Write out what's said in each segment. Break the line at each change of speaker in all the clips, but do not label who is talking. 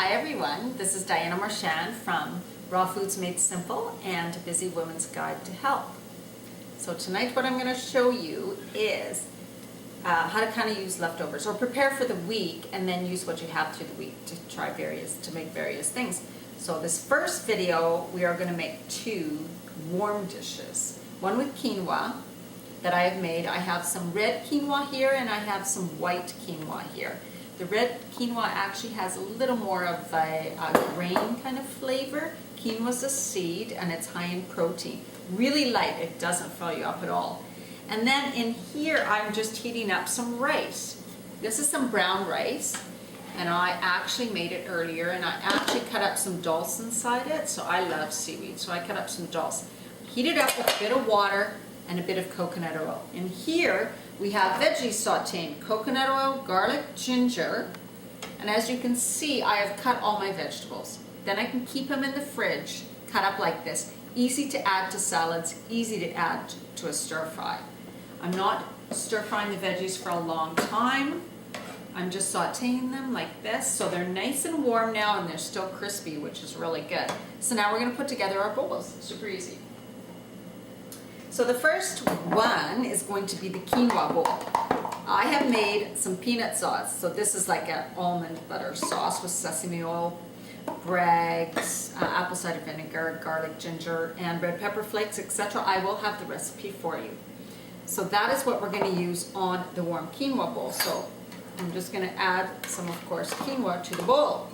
Hi everyone, this is Diana Marchand from Raw Foods Made Simple and A Busy Woman's Guide to Health. So tonight what I'm going to show you is how to kind of use leftovers or prepare for the week and then use what you have through the week to make various things. So this first video we are going to make two warm dishes. One with quinoa that I have made. I have some red quinoa here and I have some white quinoa here. The red quinoa actually has a little more of a grain kind of flavor. Quinoa is a seed and it's high in protein. Really light, it doesn't fill you up at all. And then in here I'm just heating up some rice. This is some brown rice and I actually made it earlier and I actually cut up some dulse inside it. So I love seaweed, so I cut up some dulse. Heat it up with a bit of water and a bit of coconut oil. In here we have veggies sauteed, coconut oil, garlic, ginger, and as you can see I have cut all my vegetables. Then I can keep them in the fridge, cut up like this. Easy to add to salads, easy to add to a stir fry. I'm not stir frying the veggies for a long time. I'm just sauteing them like this so they're nice and warm now and they're still crispy, which is really good. So now we're going to put together our bowls. Super easy. So the first one is going to be the quinoa bowl. I have made some peanut sauce. So this is like an almond butter sauce with sesame oil, Bragg's, apple cider vinegar, garlic, ginger, and red pepper flakes, etc. I will have the recipe for you. So that is what we're going to use on the warm quinoa bowl. So I'm just going to add some, of course, quinoa to the bowl.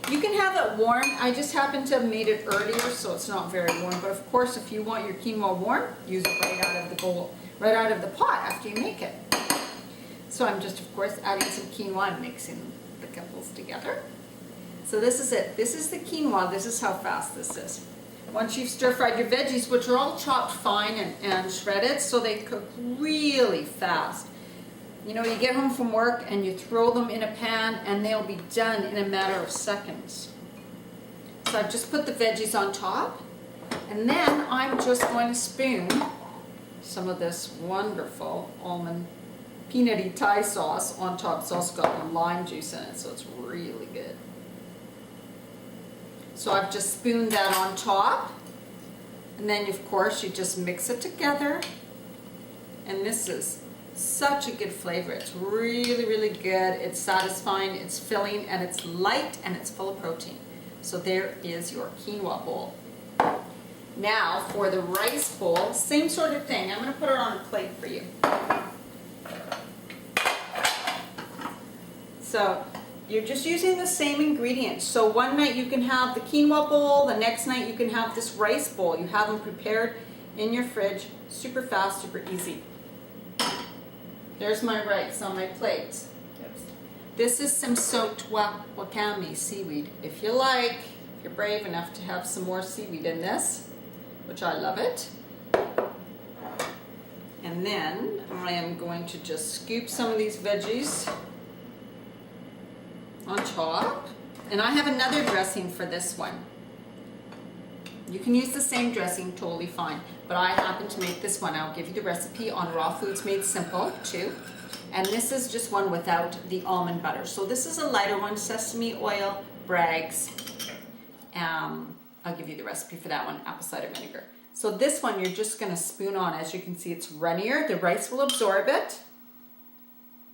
You can have it warm. I just happen to have made it earlier, so it's not very warm. But of course, if you want your quinoa warm, use it right out of the bowl, right out of the pot after you make it. So I'm just, of course, adding some quinoa and mixing the couples together. So this is it. This is the quinoa. This is how fast this is. Once you've stir-fried your veggies, which are all chopped fine and shredded, so they cook really fast. You know, you get home from work and you throw them in a pan and they'll be done in a matter of seconds. So I've just put the veggies on top and then I'm just going to spoon some of this wonderful almond peanutty Thai sauce on top. It's also got lime juice in it, so it's really good. So I've just spooned that on top and then of course you just mix it together, and this is such a good flavor. It's really, really good. It's satisfying, it's filling, and it's light, and it's full of protein. So there is your quinoa bowl. Now for the rice bowl, same sort of thing. I'm going to put it on a plate for you. So you're just using the same ingredients. So one night you can have the quinoa bowl, the next night you can have this rice bowl. You have them prepared in your fridge, super fast, super easy. There's my rice on my plate. This is some soaked wakame seaweed. If you like, if you're brave enough to have some more seaweed in this, which I love it. And then I am going to just scoop some of these veggies on top. And I have another dressing for this one. You can use the same dressing, totally fine. But I happen to make this one. I'll give you the recipe on Raw Foods Made Simple too. And this is just one without the almond butter. So this is a lighter one, sesame oil, Bragg's. I'll give you the recipe for that one, apple cider vinegar. So this one you're just going to spoon on. As you can see, it's runnier. The rice will absorb it.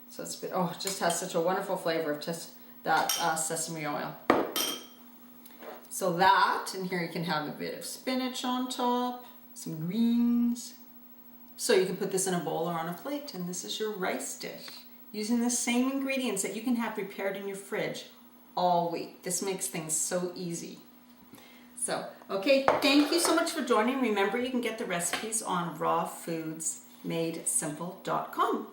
So it's it just has such a wonderful flavor of just that sesame oil. So that, and here you can have a bit of spinach on top, some greens. So you can put this in a bowl or on a plate, and this is your rice dish. Using the same ingredients that you can have prepared in your fridge all week. This makes things so easy. So, okay, thank you so much for joining. Remember, you can get the recipes on rawfoodsmadesimple.com.